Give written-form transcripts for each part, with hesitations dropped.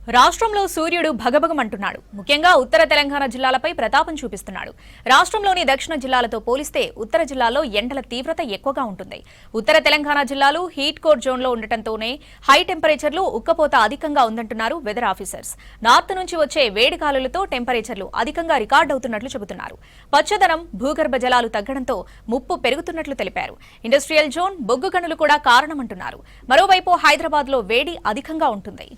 రాష్ట్రంలో సూర్యుడు భగభగమంటున్నాడు. ముఖ్యంగా ఉత్తర తెలంగాణ జిల్లాలపై ప్రతాపం చూపిస్తున్నాడు. రాష్ట్రంలోని దక్షిణ జిల్లాలతో పోలిస్తే ఉత్తర జిల్లాల్లో ఎండల తీవ్రత ఎక్కువగా ఉంటుంది. ఉత్తర తెలంగాణ జిల్లాలు హీట్ కోర్ జోన్లో ఉండటంతోనే హై టెంపరేచర్లు, ఉక్కపోత అధికంగా ఉందంటున్నారు వెదర్ ఆఫీసర్స్. నార్త్ నుంచి వచ్చే వేడి గాలులతో టెంపరేచర్లు అధికంగా రికార్డవుతున్నట్లు చెబుతున్నారు. పచ్చదనం, భూగర్భ జలాలు తగ్గడంతో ముప్పు పెరుగుతున్నట్లు తెలిపారు. ఇండస్ట్రియల్ జోన్, బొగ్గు గనులు కూడా కారణమంటున్నారు. మరోవైపు హైదరాబాద్లో వేడి అధికంగా ఉంటుంది.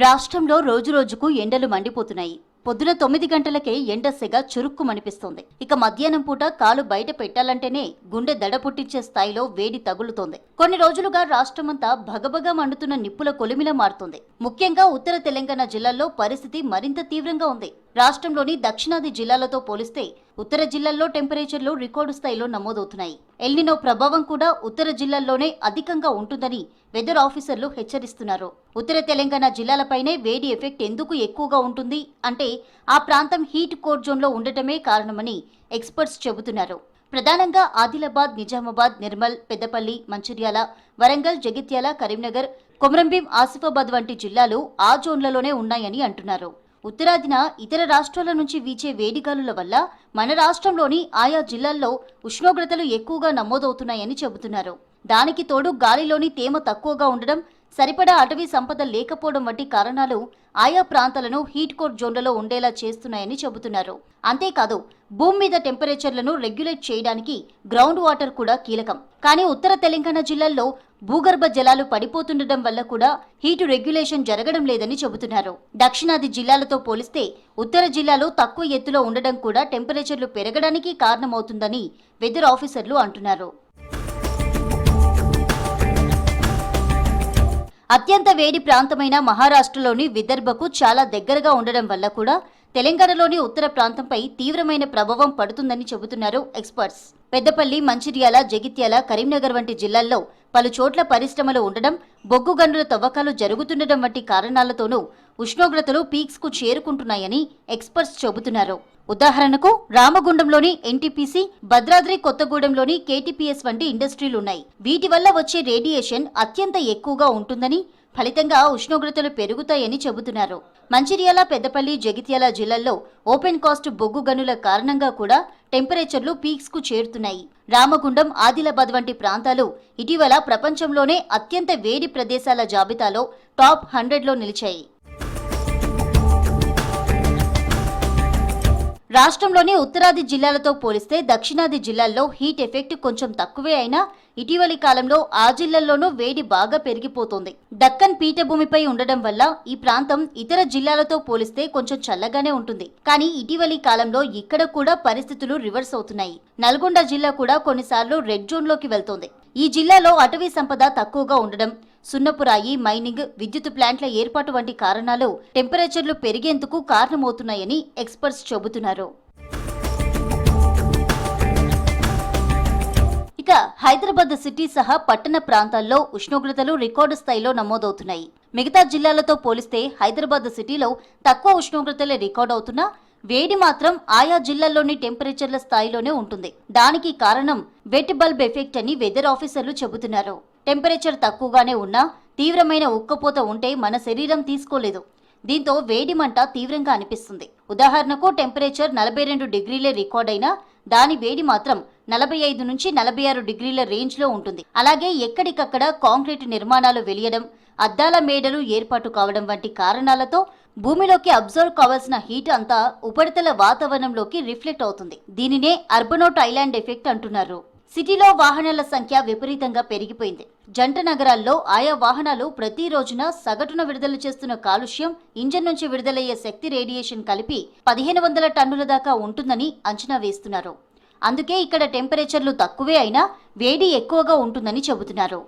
రాష్ట్రంలో రోజురోజుకు ఎండలు మండిపోతున్నాయి. పొద్దున 9 గంటలకే ఎండ సెగ చురుక్కుమనిపిస్తోంది. ఇక మధ్యాహ్నం పూట కాలు బయట పెట్టాలంటేనే గుండె దడ పుట్టించే స్థాయిలో వేడి తగులుతోంది. కొన్ని రోజులుగా రాష్ట్రమంతా భగభగ మండుతున్న నిప్పుల కొలిమిలా మారుతోంది. ముఖ్యంగా ఉత్తర తెలంగాణ జిల్లాల్లో పరిస్థితి మరింత తీవ్రంగా ఉంది. రాష్ట్రంలోని దక్షిణాది జిల్లాలతో పోలిస్తే ఉత్తర జిల్లాల్లో టెంపరేచర్లు రికార్డు స్థాయిలో నమోదవుతున్నాయి. ఎల్నినో ప్రభావం కూడా ఉత్తర జిల్లాల్లోనే అధికంగా ఉంటుందని వెదర్ ఆఫీసర్లు హెచ్చరిస్తున్నారు. ఉత్తర తెలంగాణ జిల్లాలపైనే వేడి ఎఫెక్ట్ ఎందుకు ఎక్కువగా ఉంటుంది అంటే ఆ ప్రాంతం హీట్ కోర్ జోన్లో ఉండటమే కారణమని ఎక్స్పర్ట్స్ చెబుతున్నారు. ప్రధానంగా ఆదిలాబాద్, నిజామాబాద్, నిర్మల్, పెద్దపల్లి, మంచిర్యాల, వరంగల్, జగిత్యాల, కరీంనగర్, కొమరంభీం, ఆసిఫాబాద్ వంటి జిల్లాలు ఆ జోన్లలోనే ఉన్నాయని అంటున్నారు. ఉత్తరాదిన ఇతర రాష్ట్రాల నుంచి వీచే వేడిగాలుల వల్ల మన రాష్ట్రంలోని ఆయా జిల్లాల్లో ఉష్ణోగ్రతలు ఎక్కువగా నమోదవుతున్నాయని చెబుతున్నారు. దానికి తోడు గాలిలోని తేమ తక్కువగా ఉండడం, సరిపడా అటవీ సంపద లేకపోవడం వంటి కారణాలు ఆయా ప్రాంతాలను హీట్ కోర్ జోన్లలో ఉండేలా చేస్తున్నాయని చెబుతున్నారు. అంతేకాదు భూమి మీద టెంపరేచర్లను రెగ్యులేట్ చేయడానికి గ్రౌండ్ వాటర్ కూడా కీలకం. కానీ ఉత్తర తెలంగాణ జిల్లాల్లో భూగర్భ జలాలు పడిపోతుండటం వల్ల కూడా హీటు రెగ్యులేషన్ జరగడం లేదని చెబుతున్నారు. దక్షిణాది జిల్లాలతో పోలిస్తే ఉత్తర జిల్లాలో తక్కువ ఎత్తులో ఉండడం కూడా టెంపరేచర్లు పెరగడానికి కారణమవుతుందని వెదర్ ఆఫీసర్లు అంటున్నారు. అత్యంత వేడి ప్రాంతమైన మహారాష్ట్రలోని విదర్భకు చాలా దగ్గరగా ఉండడం వల్ల కూడా తెలంగాణలోని ఉత్తర ప్రాంతంపై తీవ్రమైన ప్రభావం పడుతుందని చెబుతున్నారు ఎక్స్పర్ట్స్. పెద్దపల్లి, మంచిర్యాల, జగిత్యాల, కరీంనగర్ వంటి జిల్లాల్లో పలు చోట్ల పరిశ్రమలు ఉండడం, బొగ్గు గనుల తవ్వకాలు జరుగుతుండటం వంటి కారణాలతోనూ ఉష్ణోగ్రతలు పీక్స్ కు చేరుకుంటున్నాయని ఎక్స్పర్ట్స్ చెబుతున్నారు. ఉదాహరణకు రామగుండంలోని ఎన్టీపీసీ, భద్రాద్రి కొత్తగూడెంలోని కేటీపీఎస్ వంటి ఇండస్ట్రీలున్నాయి. వీటి వల్ల వచ్చే రేడియేషన్ అత్యంత ఎక్కువగా ఉంటుందని, ఫలితంగా ఉష్ణోగ్రతలు పెరుగుతాయని చెబుతున్నారు. మంచిర్యాల, పెద్దపల్లి, జగిత్యాల జిల్లాల్లో ఓపెన్ కాస్ట్ బొగ్గు గనుల కారణంగా కూడా టెంపరేచర్లు పీక్స్ కు చేరుతున్నాయి. రామగుండం, ఆదిలాబాద్ వంటి ప్రాంతాలు ఇటీవల ప్రపంచంలోనే అత్యంత వేడి ప్రదేశాల జాబితాలో టాప్ 100లో నిలిచాయి. రాష్ట్రంలోని ఉత్తరాది జిల్లాలతో పోలిస్తే దక్షిణాది జిల్లాల్లో హీట్ ఎఫెక్ట్ కొంచెం తక్కువే అయినా ఇటీవలి కాలంలో ఆ జిల్లాల్లోనూ వేడి బాగా పెరిగిపోతోంది. దక్కన్ పీఠభూమిపై ఉండడం వల్ల ఈ ప్రాంతం ఇతర జిల్లాలతో పోలిస్తే కొంచెం చల్లగానే ఉంటుంది. కానీ ఇటీవలి కాలంలో ఇక్కడ కూడా పరిస్థితులు రివర్స్ అవుతున్నాయి. నల్గొండ జిల్లా కూడా కొన్నిసార్లు రెడ్ జోన్లోకి వెళ్తోంది. ఈ జిల్లాలో అటవీ సంపద తక్కువగా ఉండడం, సున్నపురాయి, మైనింగ్, విద్యుత్ ప్లాంట్ల ఏర్పాటు వంటి కారణాలు టెంపరేచర్లు పెరిగేందుకు కారణమవుతున్నాయని ఎక్స్పర్ట్స్ చెబుతున్నారు. ఇక హైదరాబాద్ సిటీ సహా పట్టణ ప్రాంతాల్లో ఉష్ణోగ్రతలు రికార్డు స్థాయిలో నమోదవుతున్నాయి. మిగతా జిల్లాలతో పోలిస్తే హైదరాబాద్ సిటీలో తక్కువ ఉష్ణోగ్రతలే రికార్డు అవుతున్నా వేడి మాత్రం ఆయా జిల్లాల్లోని టెంపరేచర్ల స్థాయిలోనే ఉంటుంది. దానికి కారణం వెట్ బల్బ్ ఎఫెక్ట్ అని వెదర్ ఆఫీసర్లు చెబుతున్నారు. టెంపరేచర్ తక్కువగానే ఉన్నా తీవ్రమైన ఉక్కపోత ఉంటే మన శరీరం తీసుకోలేదు. దీంతో వేడి మంట తీవ్రంగా అనిపిస్తుంది. ఉదాహరణకు టెంపరేచర్ 42 డిగ్రీలే రికార్డైనా దాని వేడి మాత్రం 45 నుంచి 46 డిగ్రీల రేంజ్లో ఉంటుంది. అలాగే ఎక్కడికక్కడ కాంక్రీట్ నిర్మాణాలు వెలియడం, అద్దాల మేడలు ఏర్పాటు కావడం వంటి కారణాలతో భూమిలోకి అబ్జర్వ్ కావాల్సిన హీట్ అంతా ఉపరితల వాతావరణంలోకి రిఫ్లెక్ట్ అవుతుంది. దీనినే అర్బనోట్ ఐలాండ్ ఎఫెక్ట్ అంటున్నారు. సిటీలో వాహనాల సంఖ్య విపరీతంగా పెరిగిపోయింది. జంట నగరాల్లో ఆయా వాహనాలు ప్రతి రోజున సగటున విడుదల చేస్తున్న కాలుష్యం, ఇంజన్ నుంచి విడుదలయ్యే శక్తి రేడియేషన్ కలిపి 1500 టన్నుల దాకా ఉంటుందని అంచనా వేస్తున్నారు. అందుకే ఇక్కడ టెంపరేచర్లు తక్కువే అయినా వేడి ఎక్కువగా ఉంటుందని చెబుతున్నారు.